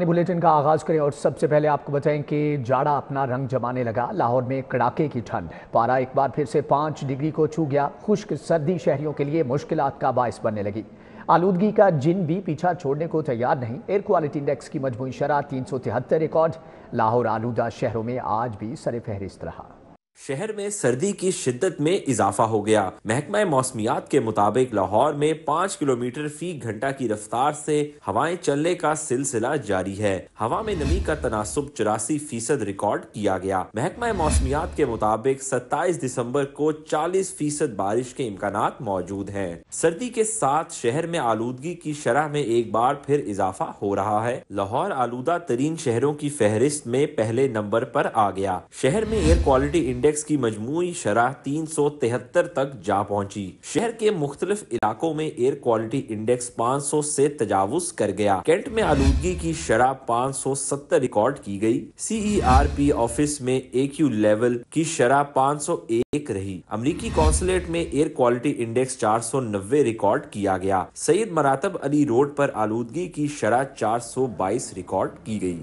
Bulletin का आगाज करें और सबसे पहले आपको बताएं कि जाड़ा अपना रंग जमाने लगा। लाहौर में कड़ाके की ठंड, पारा एक बार फिर से 5 डिग्री को छू गया। खुश्क सर्दी शहरियों के लिए मुश्किलात का बायस बनने लगी। आलूदगी का जिन भी पीछा छोड़ने को तैयार नहीं। एयर क्वालिटी इंडेक्स की मजमूई शरह 373 रिकॉर्ड। लाहौर आलूदा शहरों में आज भी सर-ए-फहरिस्त रहा। शहर में सर्दी की शिद्दत में इजाफा हो गया। महकमा मौसमियात के मुताबिक लाहौर में 5 किलोमीटर फी घंटा की रफ्तार से हवाएं चलने का सिलसिला जारी है। हवा में नमी का तनासुब 84% रिकॉर्ड किया गया। महकमा मौसमियात के मुताबिक 27 दिसंबर को 40% बारिश के इम्कानात मौजूद हैं। सर्दी के साथ शहर में आलूदगी की शरह में एक बार फिर इजाफा हो रहा है। लाहौर आलूदा तरीन शहरों की फहरिस्त में पहले नंबर पर आ गया। शहर में एयर क्वालिटी इंडेक्स की मजमूई शरह 373 तक जा पहुंची। शहर के मुख्तलिफ इलाकों में एयर क्वालिटी इंडेक्स 500 से तजावुज कर गया। कैंट में आलूदगी की शरह 570 रिकॉर्ड की गई। CERP ऑफिस में AQ लेवल की शरह 501 रही। अमरीकी कौंसलेट में एयर क्वालिटी इंडेक्स 490 रिकॉर्ड किया गया। सैयद मरातब अली रोड पर आलूदगी की शरह 422 रिकॉर्ड की गई।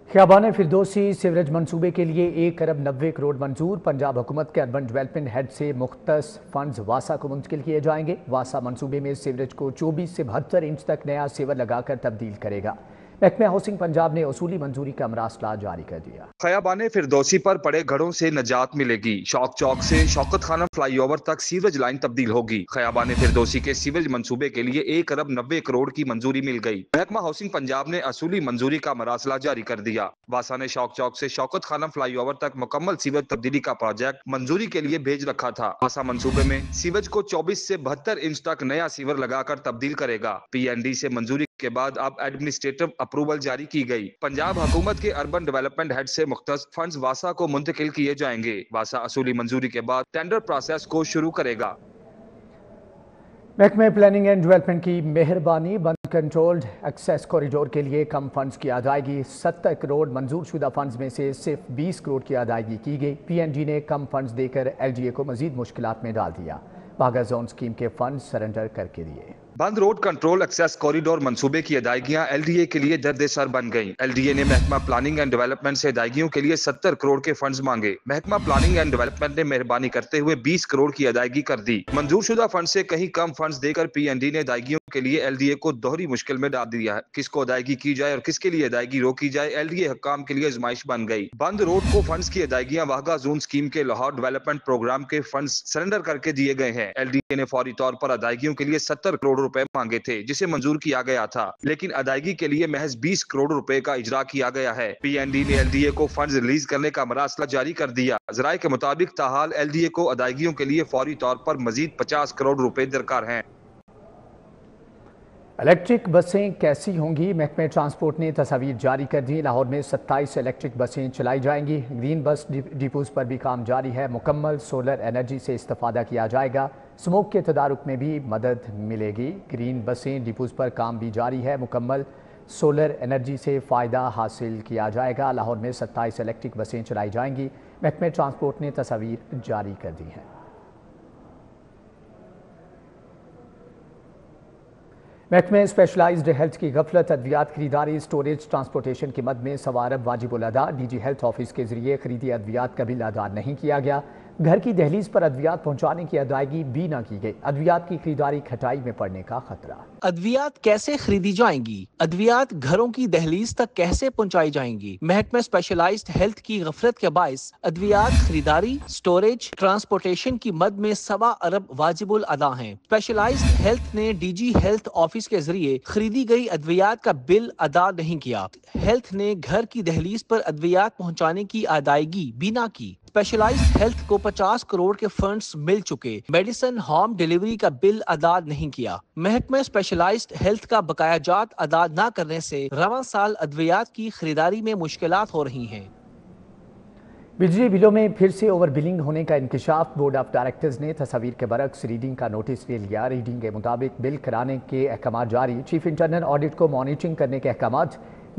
ख़ियाबान फिरदौसी सीवरेज मंसूबे के लिए 1 अरब 90 करोड़ मंजूर। पंजाब हुकूमत के अर्बन डेवलपमेंट हेड से मुख्तस फंड्स वासा को मुंतकिल किए जाएंगे। वासा मंसूबे में सीवरेज को 24 से 72 इंच तक नया सीवर लगाकर तब्दील करेगा। महकमा हाउसिंग पंजाब ने उसूली मंजूरी का मरासला जारी कर दिया। ख़ियाबान फिरदौसी पर पड़े घरों से निजात मिलेगी। शौक चौक से शौकत खानम फ्लाईओवर तक सीवरेज लाइन तब्दील होगी। ख़ियाबान फिरदौसी के सीवरेज मंसूबे के लिए 1 अरब 90 करोड़ की मंजूरी मिल गई। महकमा हाउसिंग पंजाब ने असूली मंजूरी का मरासला जारी कर दिया। वासा ने शौक चौक से शौकत खानम फ्लाईओवर तक मुकम्मल सीवरेज तब्दीली का प्रोजेक्ट मंजूरी के लिए भेज रखा था। वासा मंसूबे में सीवरेज को 24 से 72 इंच तक नया सीवर लगाकर तब्दील करेगा। PND से मंजूरी के बाद अब एडमिनिस्ट्रेटिव अप्रूवल जारी की गई। पंजाब हुकूमत के अर्बन डेवलपमेंट हेड से मुख्तस फंड्स वासा को मुंतकिल किए जाएंगे। वासा असूली मंजूरी के बाद टेंडर प्रोसेस को शुरू करेगा। महकमे प्लानिंग एंड डेवलपमेंट की मेहरबानी, बंद कंट्रोल्ड एक्सेस कॉरिडोर के लिए कम फंड्स की अदायगी। 70 करोड़ मंजूर शुदा फंड्स में से सिर्फ 20 करोड़ की अदायगी की गई। PNG ने कम फंड्स देकर LDA को मजीद मुश्किलात में डाल दिया। बागा जोन स्कीम के फंड सरेंडर करके दिए। बंद रोड कंट्रोल एक्सेस कॉरिडोर मंसूबे की अदायगियां LDA के लिए दर्द सर बन गईं। LDA ने महकमा प्लानिंग एंड डेवलपमेंट से अदायगियों के लिए 70 करोड़ के फंड्स मांगे। महकमा प्लानिंग एंड डेवलपमेंट ने मेहरबानी करते हुए 20 करोड़ की अदायगी कर दी। मंजूर शुदा फंड से कहीं कम फंड्स देकर PND ने अदायगियों के लिए LDA को दोहरी मुश्किल में डाल दिया है। किसको अदायगी की जाए और किसके लिए अदायगी रोकी जाए, LDA हुक्काम के लिए आजमाइश बन गई। बंद रोड को फंड्स की अदायगियां वागा जोन स्कीम के लाहौर डेवलपमेंट प्रोग्राम के फंड्स सरेंडर करके दिए गए हैं। LDA ने फौरी तौर पर अदायगियों के लिए 70 करोड़ रुपए मांगे थे, जिसे मंजूर किया गया था, लेकिन अदायगी के लिए महज 20 करोड़ रुपए का इजरा किया गया है। PND ने LDA को फंड्स रिलीज करने का मरासला जारी कर दिया। जराये के मुताबिक ताहाल LDA को अदायगियों के लिए फौरी तौर पर मजीद 50 करोड़ रुपए दरकार हैं। इलेक्ट्रिक बसें कैसी होंगी? महकमे ट्रांसपोर्ट ने तस्वीर जारी कर दी। लाहौर में 27 इलेक्ट्रिक बसें चलाई जाएंगी। ग्रीन बस डिपोज पर भी काम जारी है। मुकम्मल सोलर एनर्जी से इस्तेफादा किया जाएगा। स्मोक के तदारुक में भी मदद मिलेगी। ग्रीन बसें डिपोज पर काम भी जारी है। मुकम्मल सोलर एनर्जी से फ़ायदा हासिल किया जाएगा। लाहौर में 27 इलेक्ट्रिक बसें चलाई जाएंगी। महकमे ट्रांसपोर्ट ने तस्वीर जारी कर दी है। महकमे स्पेशलाइज्ड हेल्थ की गफलत, अद्वियात खरीदारी, स्टोरेज, ट्रांसपोर्टेशन की मद में 1.25 अरब वाजिबुल अदा। DG हेल्थ ऑफिस के जरिए खरीदी अद्वियात का बिल अदा नहीं किया गया। घर की दहलीज पर अद्वियात पहुंचाने की अदायगी भी न की गई। अद्वियात की खरीदारी खटाई में पड़ने का खतरा। अद्वियात कैसे खरीदी जाएंगी? अद्वियात घरों की दहलीज तक कैसे पहुंचाई जाएंगी? महकमा स्पेशलाइज्ड हेल्थ की गफलत के बायस अद्वियात खरीदारी, स्टोरेज, ट्रांसपोर्टेशन की मद में 1.25 अरब वाजिबुल अदा हैं। स्पेशलाइज्ड हेल्थ ने DG हेल्थ ऑफिस के जरिए खरीदी गई अद्वियात का बिल अदा नहीं किया। हेल्थ ने घर की दहलीज पर अद्वियात पहुंचाने की अदायगी भी ना की। स्पेशलाइज्ड हेल्थ को 50 करोड़ के फंड्स मिल चुके, मेडिसिन होम डिलीवरी का बिल अदा नहीं किया। महकमा स्पेशलाइज्ड हेल्थ का बकायाजात अदा न करने से रवां साल अद्वियात की खरीदारी में मुश्किलात हो रही हैं। बिजली बिलों में फिर से ओवर बिलिंग होने का इंकशाफ। बोर्ड ऑफ डायरेक्टर्स ने तस्वीर के बरक्स रीडिंग का नोटिस ले लिया। रीडिंग के मुताबिक बिल कराने के अहकाम जारी। चीफ इंटरनल ऑडिट को मॉनिटरिंग करने के अहकाम।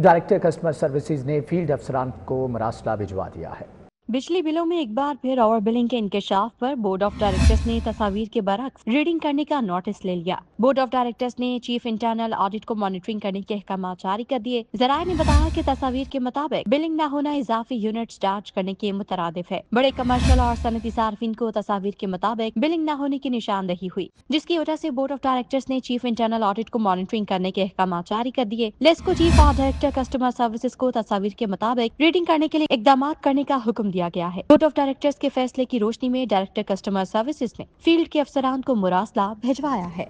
डायरेक्टर कस्टमर सर्विसेज ने फील्ड अफसरान को मरासला भिजवा दिया है। बिजली बिलों में एक बार फिर ओवर बिलिंग के इंकशाफ पर बोर्ड ऑफ डायरेक्टर्स ने तस्वीर के बरक्स रीडिंग करने का नोटिस ले लिया। बोर्ड ऑफ डायरेक्टर्स ने चीफ इंटरनल ऑडिट को मॉनिटरिंग करने के अहकाम जारी कर दिए। जराये ने बताया कि तस्वीर के मुताबिक बिलिंग न होना इजाफी यूनिट चार्ज करने के मुतरादिफ है। बड़े कमर्शियल और सनती सार्फिन को तस्वीर के मुताबिक बिलिंग न होने की निशानदही हुई, जिसकी वजह से बोर्ड ऑफ डायरेक्टर्स ने चीफ इंटरनल ऑडिट को मॉनिटरिंग करने के अहकाम जारी कर दिए। लेस्को चीफ और डायरेक्टर कस्टमर सर्विसेज को तस्वीर के मुताबिक रीडिंग करने के लिए इकदाम करने का हुक्म दिया गया है। बोर्ड ऑफ डायरेक्टर्स के फैसले की रोशनी में डायरेक्टर कस्टमर सर्विसेज ने फील्ड के अफसरान को मुरासला भिजवाया है।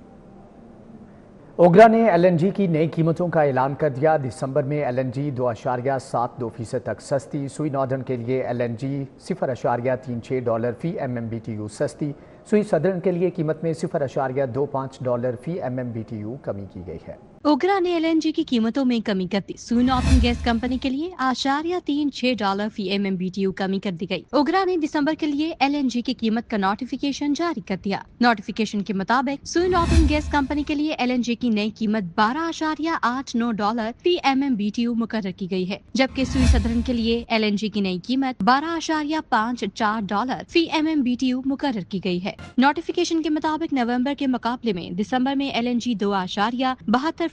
ओगरा ने LNG की नई कीमतों का ऐलान कर दिया। दिसंबर में LNG 2.72% तक सस्ती, सुई नॉर्दर्न के लिए LNG $0.36 फी MMBTU सस्ती, सुई सदर्न के लिए कीमत में $0.25 फी MMBTU कमी की गई है। ओगरा ने LNG की कीमतों में कमी कर दी। सुई नॉर्दर्न गैस कंपनी के लिए $0.36 फी MMBTU कमी कर दी गई। ओगरा ने दिसंबर के लिए LNG की कीमत का नोटिफिकेशन जारी कर दिया। नोटिफिकेशन के मुताबिक सुई नॉर्दर्न गैस कंपनी के लिए LNG की नई कीमत $12.89 फी MMBTU मुकर्रर की गई है, जबकि सुई सदर्न के लिए LNG की नई कीमत $12.54 फी MMBTU मुकर्रर की गई है। नोटिफिकेशन के मुताबिक नवंबर के मुकाबले में दिसंबर में LNG 2.72%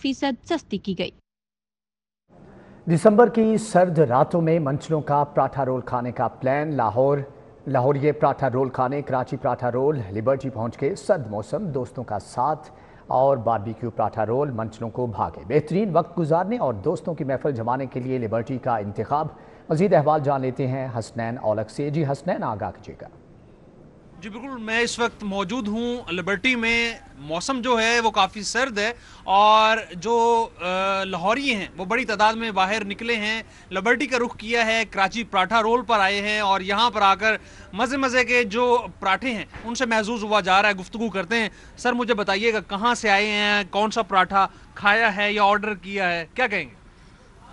सस्ती की गई। दिसंबर की सर्द रातों में मंचलों का पराठा रोल खाने का प्लान। लाहौरिये पराठा रोल खाने कराची पराठा रोल लिबर्टी पहुंच के सर्द मौसम, दोस्तों का साथ और बारबेक्यू पराठा रोल मंचलों को भागे। बेहतरीन वक्त गुजारने और दोस्तों की महफिल जमाने के लिए लिबर्टी का इंतखाब। मजीद अहवाल जान लेते हैं हसनैन औलख से। जी हसनैन, आगाह कीजिएगा। जी बिल्कुल, मैं इस वक्त मौजूद हूँ लिबर्टी में। मौसम जो है वो काफ़ी सर्द है और जो लाहौरी हैं वो बड़ी तादाद में बाहर निकले हैं, लिबर्टी का रुख किया है, कराची पराठा रोल पर आए हैं और यहाँ पर आकर मज़े मज़े के जो पराठे हैं उनसे महसूस हुआ जा रहा है। गुफ्तगू करते हैं। सर मुझे बताइएगा, कहाँ से आए हैं, कौन सा पराठा खाया है या ऑर्डर किया है, क्या कहेंगे?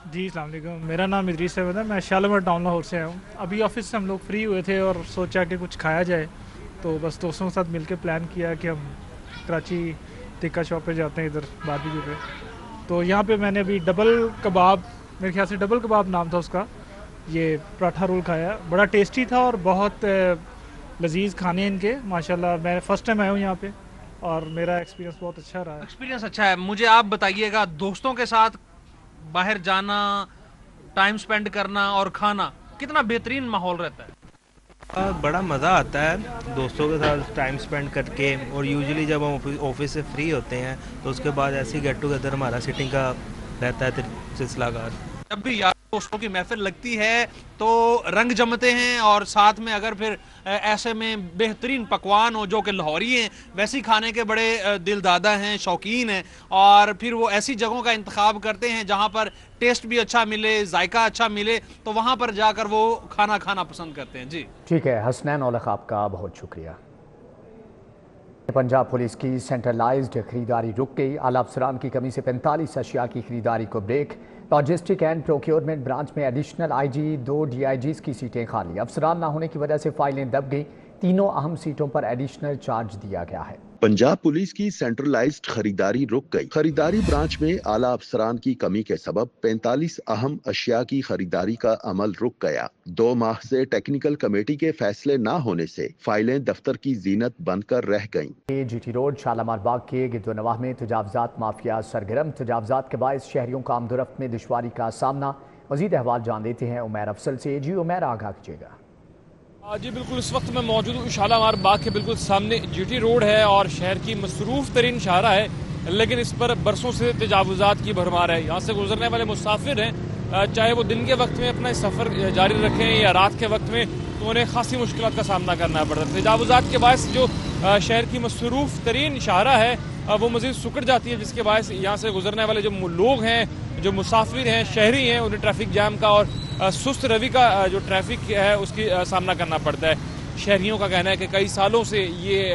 जी अस्सलाम वालेकुम, मेरा नाम इदरीस अहमद है, मैं शालीमार टाउन लाहौर से आया हूँ। अभी ऑफिस से हम लोग फ्री हुए थे और सोचा कि कुछ खाया जाए, तो बस दोस्तों के साथ मिलकर प्लान किया कि हम कराची टिक्का शॉप पे जाते हैं, इधर बारबेक्यू पे। तो यहाँ पे मैंने अभी डबल कबाब, मेरे ख्याल से डबल कबाब नाम था उसका, ये पराठा रोल खाया। बड़ा टेस्टी था और बहुत लजीज खाने इनके माशाल्लाह। मैं फ़र्स्ट टाइम आया हूँ यहाँ पे और मेरा एक्सपीरियंस बहुत अच्छा रहा है। एक्सपीरियंस अच्छा है। मुझे आप बताइएगा, दोस्तों के साथ बाहर जाना, टाइम स्पेंड करना और खाना, कितना बेहतरीन माहौल रहता है? बड़ा मज़ा आता है दोस्तों के साथ टाइम स्पेंड करके। और यूजुअली जब हम ऑफिस से फ्री होते हैं तो उसके बाद ऐसे गेट टुगेदर हमारा सिटिंग का रहता है सिलसिलाकार। जब भी यार दोस्तों की महफिल लगती है तो रंग जमते हैं और साथ में अगर फिर ऐसे में बेहतरीन पकवान हो जो कि लाहौरी हैं, वैसी खाने के बड़े दिल दादा हैं, शौकीन हैं और फिर वो ऐसी जगहों का इंतखाब करते हैं जहाँ पर टेस्ट भी अच्छा मिले, जायका अच्छा मिले, तो वहाँ पर जाकर वो खाना खाना पसंद करते हैं। जी ठीक है हसनैन औलख, आपका बहुत शुक्रिया। पंजाब पुलिस की सेंट्रलाइज्ड खरीदारी रुक गई। आला अफसरान की कमी से 45 अशिया की खरीदारी को break. Logistic and procurement branch में एडिशनल IG, 2 DIGs की सीटें खाली। अफसरान ना होने की वजह से फाइलें दब गई। तीनों अहम सीटों पर एडिशनल चार्ज दिया गया है। पंजाब पुलिस की सेंट्रलाइज्ड खरीदारी रुक गई। खरीदारी ब्रांच में आला अफसरान की कमी के सबब 45 अहम अशिया की खरीदारी का अमल रुक गया। 2 माह से टेक्निकल कमेटी के फैसले न होने से फाइलें दफ्तर की जीनत बनकर रह गईं। GT रोड शालामार बाग के गिरदोनवाह में तजावजात माफिया सरगर्म। तजावजात के बायस शहरियों का आमदोरफ्त में दुश्वारी का सामना। मजीद अहवाल जान लेते हैं उमैर अफसल से। जी उमैर, आगाह कीजिएगा। जी बिल्कुल, इस वक्त मैं मौजूद हूँ शालामार बाग के बिल्कुल सामने। GT रोड है और शहर की मसरूफ़ तरीन शाहरा है, लेकिन इस पर बरसों से तजावुज़ात की भरमार है। यहाँ से गुजरने वाले मुसाफिर हैं, चाहे वो दिन के वक्त में अपना सफ़र जारी रखें या रात के वक्त में, तो उन्हें खासी मुश्किलात का सामना करना पड़ता है। तजावुज़ात के बायस जो शहर की मसरूफ़ तरीन शाहरा है वो मज़ीद सुकड़ जाती है, जिसके बायस यहाँ से गुजरने वाले जो लोग हैं, जो मुसाफिर हैं, शहरी हैं, उन्हें ट्रैफिक जाम का और सुस्त रवि का जो ट्रैफिक है उसकी सामना करना पड़ता है। शहरियों का कहना है कि कई सालों से ये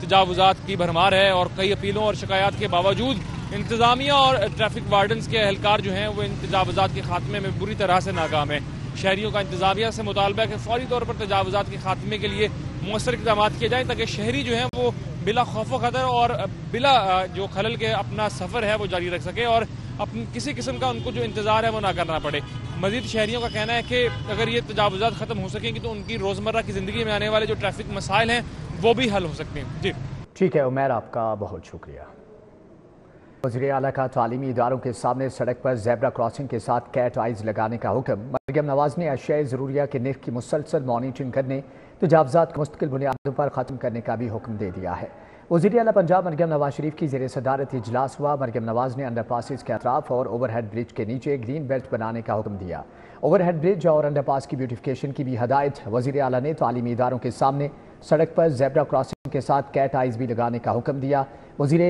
तजावुज़ात की भरमार है और कई अपीलों और शिकायत के बावजूद इंतज़ामिया और ट्रैफिक वार्डन्स के एहलकार जो हैं वो इन तजावुज़ात के खात्मे में बुरी तरह से नाकाम है। शहरियों का इंतज़ामिया से मुतालबा है कि फौरी तौर पर तजावुज़ात के खात्मे के लिए मौसर इक़दाम किए जाएँ ताकि शहरी जो हैं वो बिला खौफ व खतर और बिला जो खलल के अपना सफ़र है वो जारी रख सके और اپنی کسی قسم کا ان کو جو انتظار ہے وہ نہ کرنا پڑے. مزید شہریوں کا کہنا ہے کہ اگر یہ تجاوزات ختم ہو سکیں گی تو ان کی روزمرہ کی زندگی میں آنے والے جو ٹریفک مسائل ہیں وہ بھی حل ہو سکتے ہیں. جی ٹھیک ہے عمیر، آپ کا بہت شکریہ. وزیر اعلیٰ کا تعلیمی اداروں کے سامنے سڑک پر زیبرا کراسنگ کے ساتھ کیٹ آئیز لگانے کا حکم. مریم نواز نے اشیاء ضروریہ کے نرخ کی مسلسل مانیٹرنگ کرنے، تجاوزات کو مستقل بنیادوں پر ختم کرنے کا بھی حکم دے دیا ہے. وزیر اعلیٰ پنجاب مریم نواز شریف کی زیر صدارت اجلاس ہوا. مریم نواز نے انڈر پاسز کے اطراف اور اوور ہیڈ برج کے نیچے گرین بیلٹ بنانے کا حکم دیا. اوور ہیڈ برج اور انڈر پاس کی بیوٹیفیکیشن کی بھی ہدایت. وزیر اعلیٰ نے تعلیمی اداروں کے سامنے سڑک پر زیبرا کراسنگ کے ساتھ کیٹ آئیز بھی لگانے کا حکم دیا. وزیر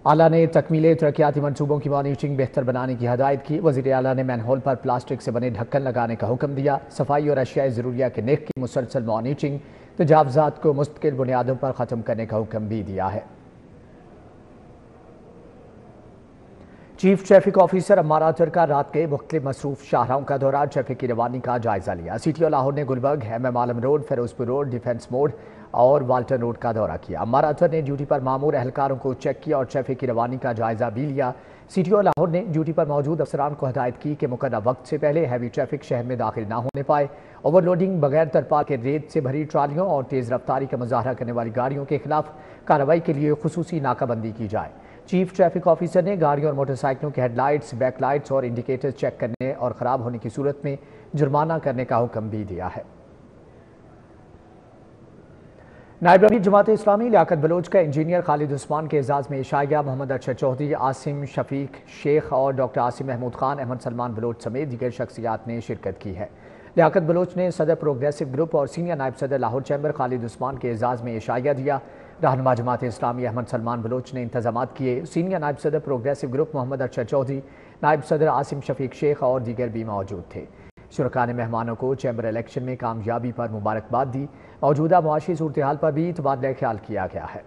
اعلیٰ نے تکمیل ترقیاتی منصوبوں کی مانیٹرنگ بہتر بنانے کی ہدایت کی. وزیر اعلیٰ نے مین ہول پر پلاسٹک سے بنے ڈھکن لگانے کا حکم دیا. صفائی اور اشیاء ضروریہ کے نرخ کی مسلسل مانیٹرنگ، تجاوزات کو مستقل بنیادوں پر ختم کرنے کا حکم بھی دیا ہے. چیف ٹریفک آفیسر عمار اطہر کا رات کے مختلف مصروف شاہراہوں کا دورہ، ٹریفک کی روانی کا جائزہ لیا. سی ٹی او لاہور نے گلبرگ، ایم عالم روڈ، فیروزپور روڈ، ڈیفنس موڑ اور والٹن روڈ کا دورہ کیا. عمار اطہر نے ڈیوٹی پر مامور اہلکاروں کو چیک کیا اور ٹریفک کی روانی کا جائزہ بھی لیا. سی ٹی او لاہور نے ڈیوٹی پر موجود افسران کو ہدایت کی کہ مقررہ وقت سے پہلے ہیوی ٹریفک شہر میں داخل نہ ہونے پائے. اوور لوڈنگ، بغیر ترپا کے ریت سے بھری ٹرالیوں اور تیز رفتاری کا مظاہرہ کرنے والی گاڑیوں کے خلاف کارروائی کے لیے خصوصی ناکہ بندی کی جائے. چیف ٹریفک آفیسر نے گاڑیوں اور موٹر سائیکلوں کے ہیڈ لائٹس، بیک لائٹس اور انڈیکیٹر چیک کرنے اور خراب ہونے کی صورت میں جرمانہ کرنے کا حکم بھی دیا ہے. نائب امیر جماعت اسلامی لیاقت بلوچ کا انجینئر خالد عثمان کے اعزاز میں عشائیہ محمد ارشد چودھری، عاصم شفیق شیخ اور ڈاکٹر عاصم محمود خان، احمد سلمان بلوچ سمیت دیگر شخصیات نے شرکت کی ہے. لیاقت بلوچ نے صدر پروگریسو گروپ اور سینئر نائب صدر لاہور چیمبر خالد عثمان کے اعزاز میں عشائیہ دیا. رہنما جماعت اسلامی احمد سلمان بلوچ نے انتظامات کیے. سینئر نائب صدر پروگریسو گروپ محمد ارشد چودھری، نائب صدر عاصم شفیق شیخ اور دیگر بھی موجود تھے. شرکاء نے مہمانوں کو چیمبر الیکشن میں کامیابی پر مبارکباد دی. موجودہ معاشی صورتحال پر بھی تبادلہ خیال کیا گیا ہے.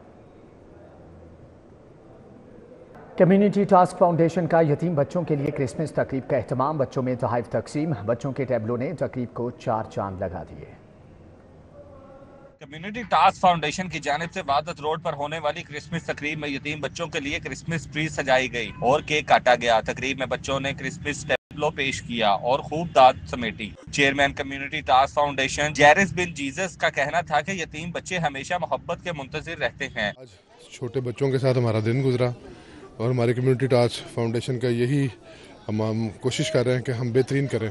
کمیونٹی ٹاسک فاؤنڈیشن کا یتیم بچوں کے لیے کرسمس تقریب کا اہتمام. بچوں میں تحائف تقسیم، بچوں کے ٹیبلوں نے تقریب کو 4 چاند لگا دیے. کمیونٹی ٹاسک فاؤنڈیشن کی جانب سے وحدت روڈ پر ہونے والی کرسمس تقریب میں یتیم بچوں کے لیے کرسمس ٹری سجائی گئی اور کیک کاٹا گیا. تقریب میں بچوں نے کرسمس ٹیبلو پیش کیا اور خوب داد سمیٹی. چیئرمین کمیونٹی ٹاسک فاؤنڈیشن جیرس بن جیزس کا کہنا تھا کہ یتیم بچے ہمیشہ محبت کے منتظر رہتے ہیں. چھوٹے بچوں کے ساتھ ہمارا دن گزرا اور ہماری کمیونٹی ٹاسک فاؤنڈیشن کا یہی ہم کوشش کر رہے ہیں کہ ہم بہترین کریں.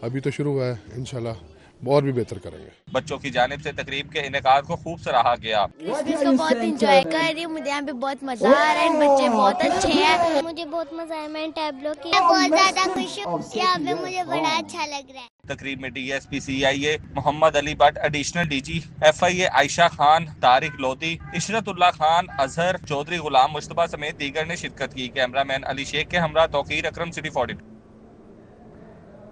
ابھی تو شروع ہوا ہے، انشاءاللہ اور بھی بہتر کریں گے. بچوں کی جانب سے تقریب کے انعقاد کو خوب سراہا گیا. کرسمس کو بہت انجوائے کر رہی ہوں، مجھے یہاں پہ بہت مزہ آ رہا ہے، بچے بہت اچھے ہیں. مجھے بہت مزہ آیا، میں ٹیبلو کی بہت زیادہ خوش ہوں. یہاں پہ مجھے بڑا اچھا لگ رہا ہے. تقریب میں D S P C I A Mohammad Ali Butt, additional D G F I A Ayesha Khan, Tariq Lodhi, Ishrat Ullah Khan, Azhar Chaudhry, Ghulam Mustafa سمیت دیگر نے شرکت کی. کیمرہ مین علی شیخ کے ہمراہ Tauqeer Akram, city 42.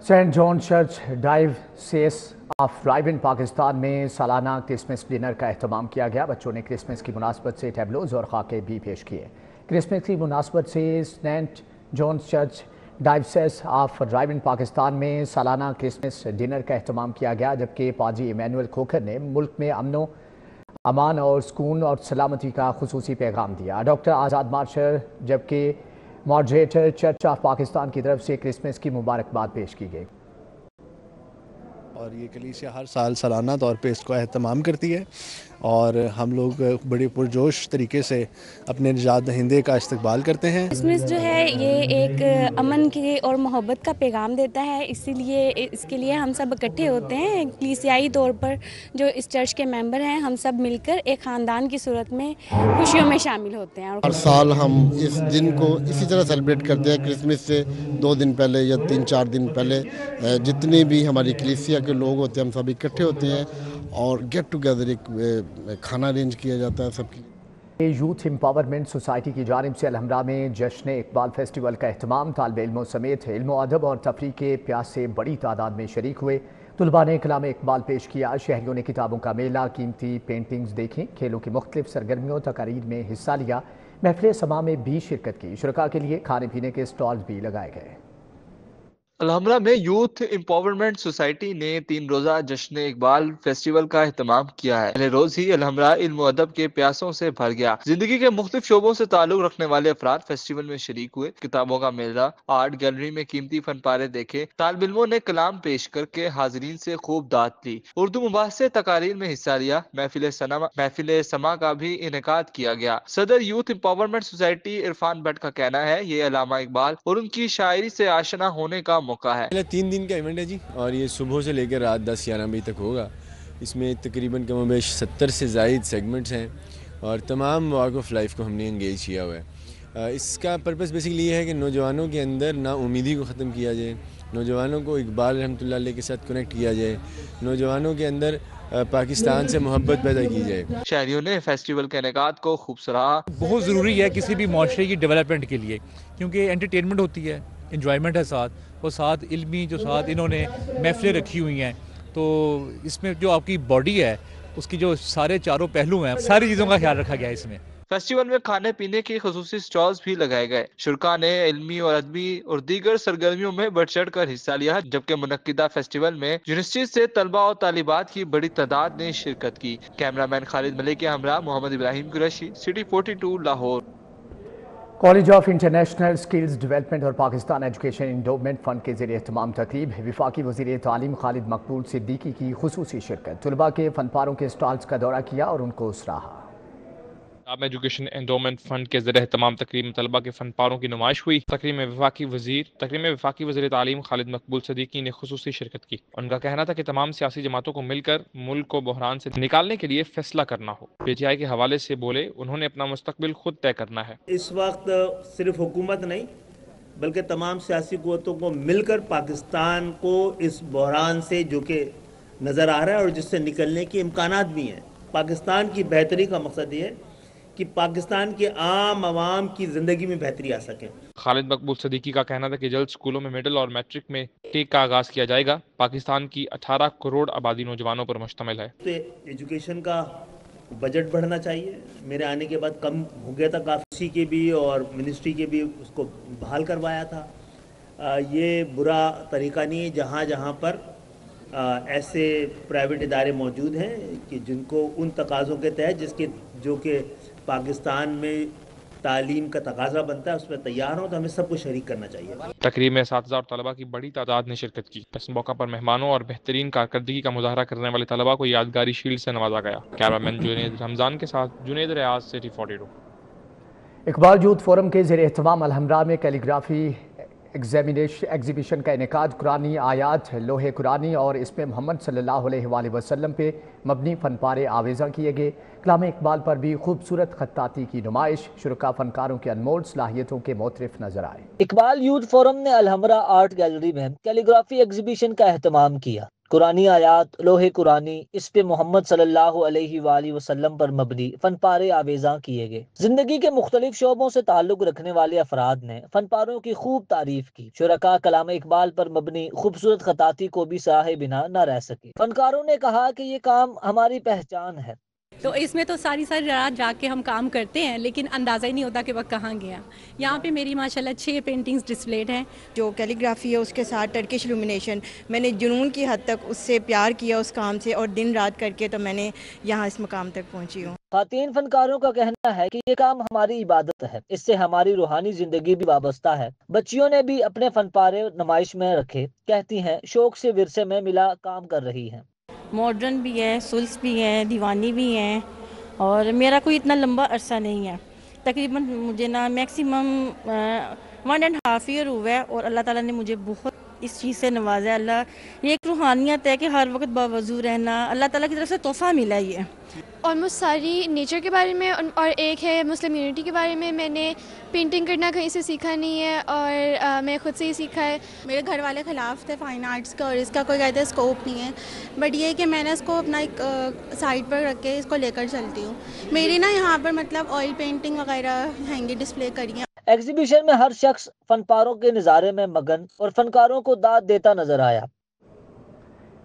Saint John church diocese of Raiwind Pakistan میں سالانہ کرسمس ڈنر کا اہتمام کیا گیا. بچوں نے کرسمس کی مناسبت سے ٹیبلوز اور خاکے بھی پیش کیے. کرسمس کی مناسبت سے saint John church diocese of Raiwind Pakistan میں سالانہ کرسمس ڈنر کا اہتمام کیا گیا، جبکہ پادری ایمینول کھوکھر نے ملک میں امن و امان اور سکون اور سلامتی کا خصوصی پیغام دیا. ڈاکٹر آزاد مارشل جبکہ ماڈریٹر چرچ آف پاکستان کی طرف سے کرسمس کی مبارکباد پیش کی گئی. اور یہ کلیسیا ہر سال سالانہ طور پہ اس کو اہتمام کرتی ہے اور ہم لوگ بڑی پرجوش طریقے سے اپنے نجات دہندے کا استقبال کرتے ہیں. کرسمس جو ہے یہ ایک امن کی اور محبت کا پیغام دیتا ہے، اسی لیے اس کے لیے ہم سب اکٹھے ہوتے ہیں. کلیسیائی طور پر جو اس چرچ کے ممبر ہیں، ہم سب مل کر ایک خاندان کی صورت میں خوشیوں میں شامل ہوتے ہیں. ہر سال ہم اس دن کو اسی طرح سیلیبریٹ کرتے ہیں. کرسمس سے 2 دن پہلے یا 3-4 دن پہلے جتنے بھی ہماری کلیسیا کے لوگ ہوتے ہیں ہم سب اکٹھے ہوتے ہیں اور گیٹ ٹوگیدر ایک کھانا ارینج کیا جاتا ہے سب کی. یوتھ امپاورمنٹ سوسائٹی کی جانب سے الحمرا میں جشن اقبال فیسٹیول کا اہتمام. طالب علموں سمیت علم و ادب اور تفریح کے پیاسے بڑی تعداد میں شریک ہوئے. طلباء نے کلام اقبال پیش کیا. شہریوں نے کتابوں کا میلہ، قیمتی پینٹنگز دیکھیں، کھیلوں کی مختلف سرگرمیوں تقاریر میں حصہ لیا. محفل سما میں بھی شرکت کی. شرکاء کے لیے کھانے پینے کے سٹالز بھی لگائے گئے. الحمرہ میں یوتھ امپاورمنٹ سوسائٹی نے 3 روزہ جشن اقبال فیسٹیول کا اہتمام کیا ہے۔ پہلے روز ہی الحمرہ علم و ادب کے پیاسوں سے بھر گیا۔ زندگی کے مختلف شعبوں سے تعلق رکھنے والے افراد فیسٹیول میں شریک ہوئے۔ کتابوں کا میلہ، آرٹ گیلری میں قیمتی فن پارے دیکھے، طالب علموں نے کلام پیش کر کے حاضرین سے خوب داد لی، اردو مباحثے تقاریر میں حصہ لیا۔ محفل سما کا بھی انعقاد کیا گیا۔ صدر youth empowerment society Irfan but کا کہنا ہے یہ علامہ اقبال اور ان کی شاعری سے آشنا ہونے کا موقع ہے۔ 3 دن کا ایونٹ ہے جی، اور یہ صبح سے لے کر رات 10-11 بجے تک ہوگا۔ اس میں تقریباً کم و بیش 70 سے زائد سیگمنٹس ہیں اور تمام واک آف لائف کو ہم نے انگیج کیا ہوا ہے۔ اس کا پرپس بیسکلی یہ ہے کہ نوجوانوں کے اندر نا امیدی کو ختم کیا جائے، نوجوانوں کو اقبال رحمۃ اللہ علیہ کے ساتھ کنیکٹ کیا جائے، نوجوانوں کے اندر پاکستان سے محبت پیدا کی جائے۔ شہریوں نے فیسٹیول کے انعقاد کو خوب سراہا۔ بہت ضروری ہے کسی بھی معاشرے کی ڈیولپمنٹ کے لیے، کیونکہ انٹرٹینمنٹ ہوتی ہے، انجوائمنٹ ہے ساتھ، اور ساتھ علمی جو ساتھ انہوں نے محفلیں رکھی ہوئی ہیں، تو اس میں جو آپ کی باڈی ہے اس کی جو سارے چاروں پہلو ہیں، ساری چیزوں کا خیال رکھا گیا ہے اس میں۔ فیسٹیول میں کھانے پینے کی خصوصی سٹالز بھی لگائے گئے۔ شرکاء نے علمی اور ادبی اور دیگر سرگرمیوں میں بڑھ چڑھ کر حصہ لیا، جبکہ منعقدہ فیسٹیول میں یونیورسٹی سے طلباء اور طالبات کی بڑی تعداد نے شرکت کی۔ کیمرامین خالد ملک کے ہمراہ Mohammad Ibrahim Qureshi, city 42 Lahore. College of international skills development اور پاکستان ایجوکیشن انڈومنٹ فنڈ کے زیر اہتمام تقریب، وفاقی وزیر تعلیم خالد مقبول صدیقی کی خصوصی شرکت، طلباء کے فن پاروں کے سٹالز کا دورہ کیا اور ان کو سراہا۔ ایجوکیشن انڈومنٹ فنڈ کے زیر اہتمام تقریب میں طلباء کے فن پاروں کی نمائش ہوئی۔ تقریب میں وفاقی وزیر تعلیم خالد مقبول صدیقی نے خصوصی شرکت کی۔ ان کا کہنا تھا کہ تمام سیاسی جماعتوں کو مل کر ملک کو بحران سے نکالنے کے لیے فیصلہ کرنا ہو۔ پی ٹی آئی کے حوالے سے بولے، انہوں نے اپنا مستقبل خود طے کرنا ہے۔ اس وقت صرف حکومت نہیں بلکہ تمام سیاسی قوتوں کو مل کر پاکستان کو اس بحران سے جو کہ نظر آ رہا ہے اور جس سے نکلنے کے امکانات بھی ہیں، پاکستان کی بہتری کا مقصد یہ ہے کہ پاکستان کے عام عوام کی زندگی میں بہتری آ سکے۔ خالد مقبول صدیقی کا کہنا تھا کہ جلد سکولوں میں مڈل اور میٹرک میں ٹیک کا آغاز کیا جائے گا۔ پاکستان کی 18 کروڑ آبادی نوجوانوں پر مشتمل ہے۔ ایجوکیشن کا بجٹ بڑھنا چاہیے، میرے آنے کے بعد کم ہو گیا تھا کافی کے بھی اور منسٹری کے بھی اس کو بحال کروایا تھا۔ یہ برا طریقہ نہیں ہے جہاں جہاں پر ایسے پرائیویٹ ادارے موجود ہیں کہ جن کو ان تقاضوں کے تحت جو کہ پاکستان میں تعلیم کا تقاضا بنتا ہے اس میں تیار ہوں، تو ہمیں سب کو شریک کرنا چاہیے۔ تقریب میں اساتذہ اور طلباء کی بڑی تعداد نے شرکت کی۔ اس موقع پر مہمانوں اور بہترین کارکردگی کا مظاہرہ کرنے والے طلباء کو یادگاری شیلڈ سے نوازا گیا۔ کیمرامین جنید رمضان کے ساتھ جنید ریاض، سٹی 42۔ اقبال یوتھ فورم کے زیر اہتمام الحمرہ میں کیلیگرافی ایگزیبیشن کا انعقاد، قرآنی آیات، لوح قرآنی اور اس میں محمد صلی اللہ علیہ وآلہ وسلم پہ مبنی فن پارے آویزاں کیے گئے۔ کلام اقبال پر بھی خوبصورت خطاطی کی نمائش، شرکاء فنکاروں کی انمول صلاحیتوں کے معترف نظر آئے۔ اقبال یوتھ فورم نے الحمرہ آرٹ گیلری میں کیلیگرافی ایگزیبیشن کا اہتمام کیا۔ قرآنی آیات، لوح قرآنی، اس پہ محمد صلی اللہ علیہ وآلہ وسلم پر مبنی فن پارے آویزاں کیے گئے۔ زندگی کے مختلف شعبوں سے تعلق رکھنے والے افراد نے فن پاروں کی خوب تعریف کی۔ شرکاء کلام اقبال پر مبنی خوبصورت خطاطی کو بھی سراہے بنا نہ رہ سکے۔ فنکاروں نے کہا کہ یہ کام ہماری پہچان ہے۔ تو اس میں تو ساری رات جا کے ہم کام کرتے ہیں، لیکن اندازہ ہی نہیں ہوتا کہ وقت کہاں گیا۔ یہاں پہ میری ماشاءاللہ 6 پینٹنگز ڈسپلیڈ ہیں۔ جو کیلیگرافی ہے اس کے ساتھ ٹرکش لومینیشن، میں نے جنون کی حد تک اس سے پیار کیا اس کام سے، اور دن رات کر کے تو میں نے یہاں اس مقام تک پہنچی ہوں۔ خواتین فنکاروں کا کہنا ہے کہ یہ کام ہماری عبادت ہے، اس سے ہماری روحانی زندگی بھی وابستہ ہے۔ بچیوں نے بھی اپنے فن پارے نمائش میں رکھے، کہتی ہیں شوق سے ورثے میں ملا کام کر رہی ہیں۔ ماڈرن بھی ہے، سلس بھی ہیں، دیوانی بھی ہیں، اور میرا کوئی اتنا لمبا عرصہ نہیں ہے، تقریباً مجھے نا میکسیمم 1.5 ایئر ہوا ہے، اور اللہ تعالیٰ نے مجھے بہت اس چیز سے نوازا ہے۔ اللہ، یہ ایک روحانیت ہے کہ ہر وقت باوضو رہنا، اللہ تعالیٰ کی طرف سے تحفہ ملا ہے یہ۔ آلموسٹ ساری نیچر کے بارے میں اور ایک ہے مسلم یونٹی کے بارے میں۔ میں نے پینٹنگ کرنا کہیں سے سیکھا نہیں ہے اور میں خود سے ہی سیکھا ہے۔ میرے گھر والے خلاف تھے فائن آرٹس کا، اور اس کا کوئی قاعدہ اسکوپ نہیں ہے، بٹ یہ کہ میں نے اس کو اپنا ایک سائڈ پر رکھ کے اس کو لے کر چلتی ہوں۔ میری نا یہاں پر مطلب آئل پینٹنگ وغیرہ ہینگی ڈسپلے کری ہیں۔ ایگزیبیشن میں ہر شخص فن پاروں کے نظارے میں مگن اور فنکاروں کو داد دیتا نظر آیا۔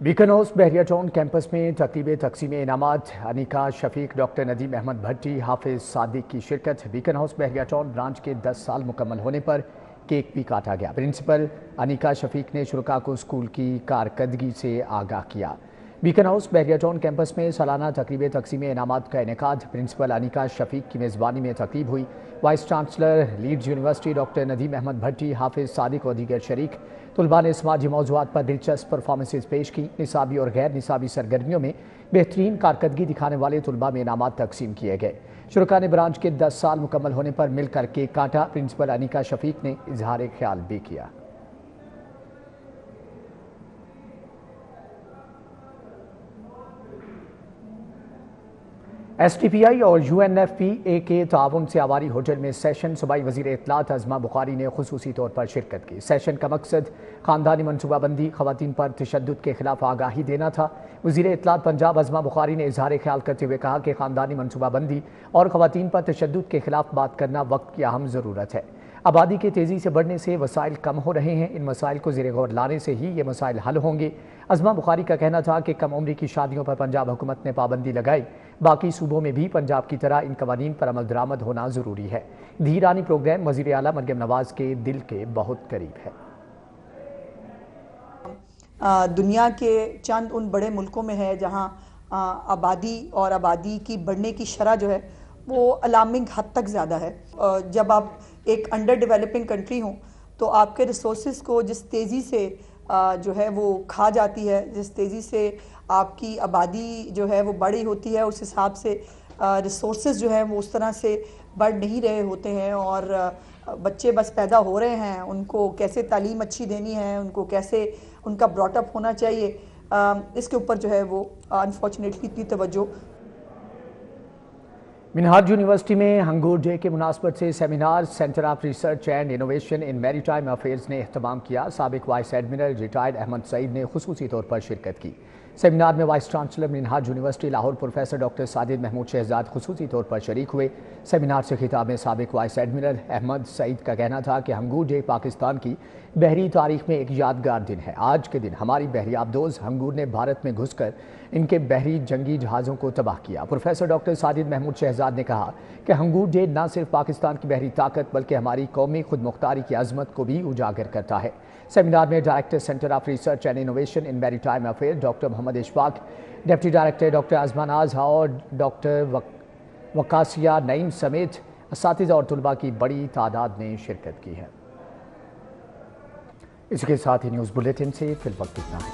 بیکن ہاؤس بحریہ ٹاؤن کیمپس میں تقریب تقسیم انعامات، انیکا شفیق، ڈاکٹر ندیم احمد بھٹی، حافظ صادق کی شرکت۔ بیکن ہاؤس بحریہ ٹاؤن برانچ کے 10 سال مکمل ہونے پر केक भी काटा गया। प्रिंसिपल अनिका शफीक ने शुरका को स्कूल की कारकर्दगी से आगाह किया। बीकन हाउस बहरिया टाउन कैंपस में सालाना तकरीब तकसीम इनामात का इनेकाद प्रिंसिपल अनिका शफीक की मेज़बानी में तकरीब हुई। Vice chancellor Leeds university doctor Nadeem Ahmad Bhatti, Hafiz Sadiq और दीगर शरीक तुलबा ने समाजी मौज़ूआत पर दिलचस्प परफॉर्मेंसेज पेश की। निसाबी और गैर निसाबी सरगर्मियों में बेहतरीन कारकर्दगी दिखाने वाले तुलबा में इनामात तकसीम किए गए। शुरका ने ब्रांच के 10 साल मुकम्मल होने पर मिलकर केक काटा। प्रिंसिपल अनिका शफीक ने इजहार ख्याल भी किया। STPI और UNFPA के ताउन से आवारी होटल में सेशन सूबाई वज़ीर इत्तलात अज़मा बुखारी ने खुसूसी तौर पर शिरकत की। सेशन का मकसद ख़ानदानी मनसूबाबंदी, ख़वातीन पर तशद्दुद के खिलाफ आगाही देना था। वज़ीर इत्तलात पंजाब अज़मा बुखारी ने इजहार ख्याल करते हुए कहा कि ख़ानदानी मनसूबाबंदी और ख़वातीन पर तशद्दुद के खिलाफ बात करना वक्त की अहम ज़रूरत है। आबादी के तेज़ी से बढ़ने से वसाइल कम हो रहे हैं। इन मसाइल को ज़ेर गौर लाने से ही ये मसाइल हल होंगे। अज़मा बुखारी का कहना था कि कम उम्री की शादियों पर पंजाब हुकूमत ने पाबंदी लगाई। बाकी सूबों में भी पंजाब की तरह इन कवानीन पर अमल दरामद होना ज़रूरी है। धीरानी प्रोग्राम वज़ीर आला मरियम नवाज के दिल के बहुत करीब है। दुनिया के चंद उन बड़े मुल्कों में है जहाँ आबादी और आबादी की बढ़ने की शरह जो है वो अलार्मिंग हद तक ज़्यादा है। जब आप एक अंडर डेवलपिंग कंट्री हो तो आपके रिसोर्सेज को जिस तेज़ी से जो है वो खा जाती है, जिस तेज़ी से आपकी आबादी जो है वो बड़ी होती है, उस हिसाब से रिसोर्सेज जो है वो उस तरह से बढ़ नहीं रहे होते हैं। और बच्चे बस पैदा हो रहे हैं, उनको कैसे तालीम अच्छी देनी है, उनको कैसे उनका ब्रॉटअप होना चाहिए, इसके ऊपर जो है वो अनफॉर्चुनेटली इतनी तवज्जो। मिनहाज यूनिवर्सिटी में हंगूर डे के मुनासबत से seminar centre of research and innovation in maritime affairs ने एहतमाम किया। साबिक vice admiral retired Ahmad Saeed ने खुसूसी तौर पर शिरकत की। सेमिनार में vice chancellor Minhaj university Lahore professor doctor Sajid Mahmood Shahzad खुसूसी तौर पर शरीक हुए। सेमिनार से खिताब में साबिक वाइस एडमिरल अहमद सईद का कहना था कि हंगूर डे पाकिस्तान की बहरी तारीख में एक यादगार दिन है। आज के दिन हमारी बहरी आबदोज हंगूर ने भारत में घुसकर इनके बहरी जंगी जहाज़ों को तबाह किया। प्रोफेसर डॉक्टर साजिद महमूद शहजाद ने कहा कि हंगूर डे न सिर्फ पाकिस्तान की बहरी ताकत बल्कि हमारी कौमी खुद मुख्तारी की अजमत को भी उजागर करता है। सेमिनार में director centre of research and innovation in maritime affair doctor Mohammad Ishfaq, deputy director doctor Azma Naz और डॉक्टर वकासिया नईम समेत असातिज़ा और तुलबा की बड़ी तादाद ने शिरकत की है। इसके साथ ही न्यूज़ बुलेटिन से फिल वक्त इतना है।